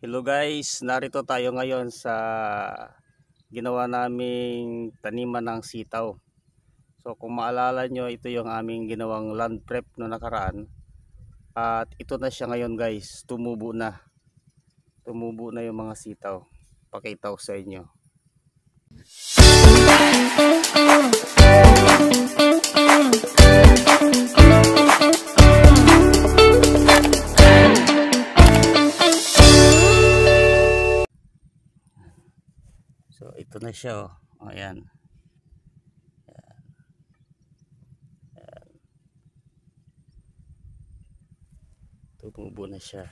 Hello guys, narito tayo ngayon sa ginawa naming taniman ng sitaw. So kung maalala nyo, ito yung aming ginawang land prep no nakaraan. At ito na siya ngayon guys, tumubo na. Tumubo na yung mga sitaw. Pakita ko sa inyo. So ito na siya oh. Ayan. Tumubo na siya.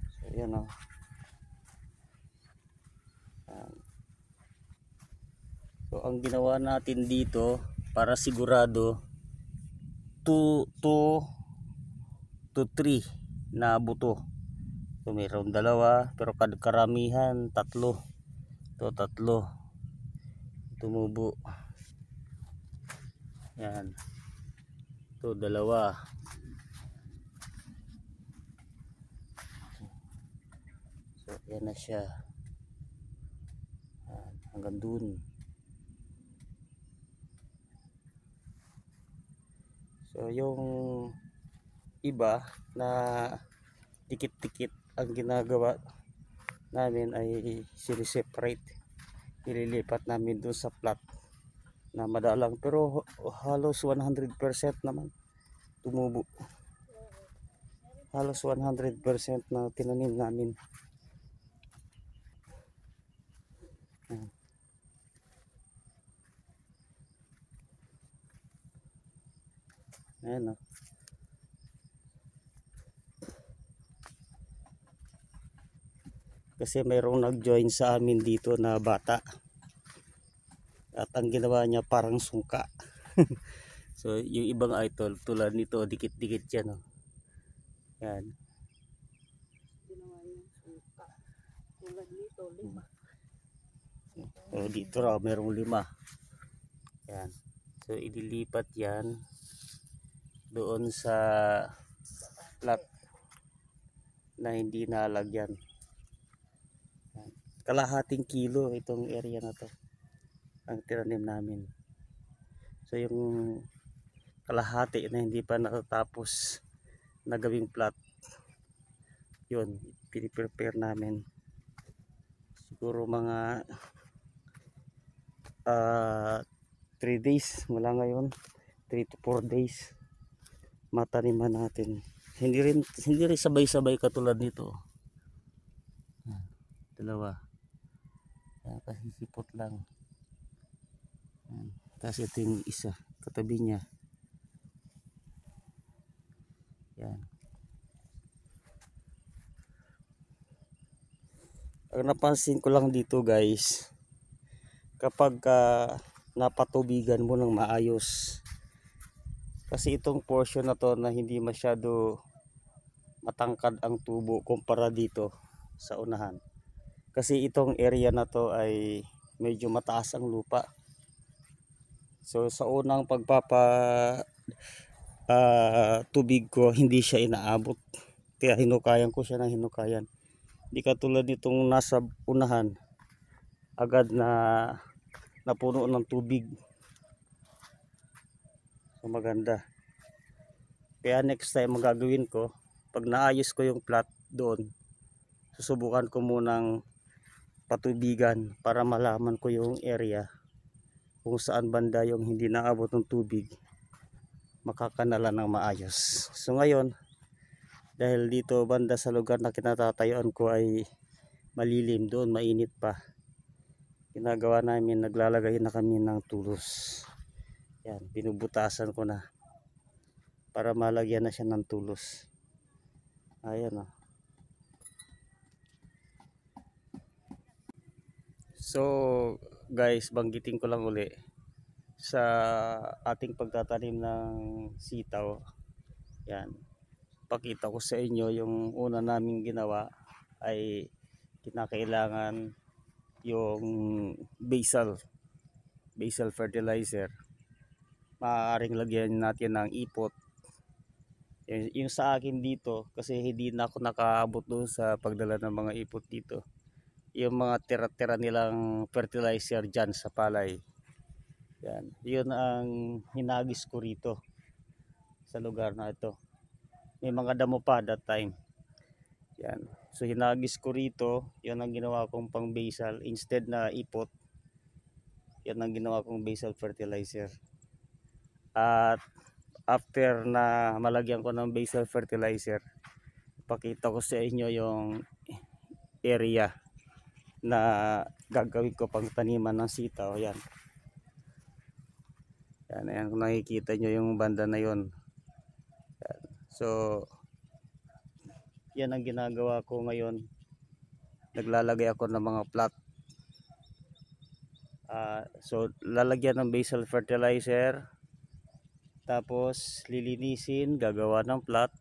So ayan oh. So ang ginawa natin dito para sigurado 2 to 3 na buto. So mayroon dalawa pero karamihan tatlo. Ito tatlo. Tumubo. Yan. Ito dalawa. So yan na siya. Yan, hanggang dun. So yung iba na dikit-dikit ang ginagawa namin ay siniseparate. Ililipat namin doon sa plot na madalang pero halos 100% naman tumubo. Halos 100% na tinanim namin. Ayan o. Kasi mayroong nag-join sa amin dito na bata. At ang ginawa niya parang sungka. So yung ibang idol tulad nito dikit-dikit yan o. Yan. Ginawa niya sungka. Tulad nito, 5. O dito raw mayroong 5. Yan. So ililipat yan doon sa plot na hindi nalagyan. Kalahating kilo itong area na to ang tinanim namin. So yung kalahati na hindi pa natatapos na gawing plot, yun piniprepare namin. Siguro mga 3 days mula ngayon, 3 to 4 days mataniman natin. Hindi rin sabay-sabay katulad nito. Dalawa. Kasi sipot lang. Tapos ito yung isa katabi niya. Yan. Ang napansin ko lang dito guys, kapag napatubigan mo ng maayos, kasi itong portion na to na hindi masyado matangkad ang tubo kumpara dito sa unahan. Kasi itong area na to ay medyo mataas ang lupa. So sa unang tubig ko hindi siya inaabot. Kaya hinukayan ko siya ng hinukayan. Hindi katulad nitong nasa unahan, agad na napuno ng tubig. So maganda. Kaya next time magagawin ko, pag naayos ko yung plot doon, susubukan ko munang patubigan para malaman ko yung area kung saan banda yung hindi naabot ng tubig, makakanala ng maayos. So ngayon, dahil dito banda sa lugar na kinatatayuan ko ay malilim, doon mainit pa, ginagawa namin, naglalagay na kami ng tulos. Yan, binubutasan ko na para malagyan na siya ng tulos. Ayan o. So guys, banggitin ko lang uli sa ating pagtatanim ng sitaw. Yan, pakita ko sa inyo yung una naming ginawa ay kinakailangan yung basil. basal fertilizer, maaaring lagyan natin ng ipot. Yung sa akin dito, kasi hindi na ako nakaabot doon sa pagdala ng mga ipot dito. Yung mga tira-tira nilang fertilizer dyan sa palay. Yan. Yun ang hinagis ko rito sa lugar na ito. May mga damo pa that time. Yan. So hinagis ko rito, yun ang ginawa kong pang basal. Instead na ipot, yan ang ginawa kong basal fertilizer. At after na malagyan ko ng basal fertilizer, pakita ko sa inyo yung area na gagawin ko pang taniman ng sitaw. Yan. Yan, ayan, kung nakikita nyo yung banda na yon. So yan ang ginagawa ko ngayon. Naglalagay ako ng mga plot. So lalagyan ng basal fertilizer, tapos lilinisin, gagawa ng plot.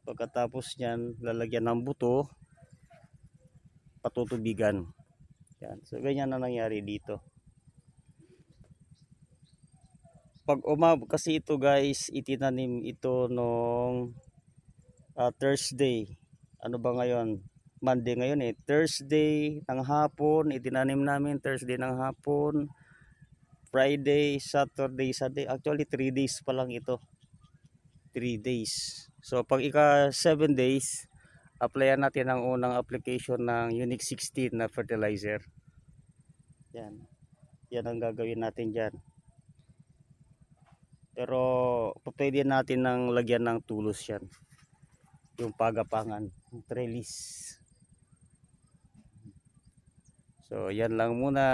Pagkatapos nyan, lalagyan ng buto, patutubigan. Yan. So ganyan na nangyari dito. Pag kasi ito guys, itinanim ito nung Thursday. Ano ba ngayon? Monday ngayon eh. Thursday ng hapon, itinanim namin Thursday ng hapon. Friday, Saturday, Sunday. Actually 3 days pa lang ito. 3 days. So pag ika 7 days, applyan natin ang unang application ng Unique 16 na fertilizer. Yan. Yan ang gagawin natin dyan. Pero pwede natin nang lagyan ng tulos yan. Yung pagapangan, yung trellis. So yan lang muna.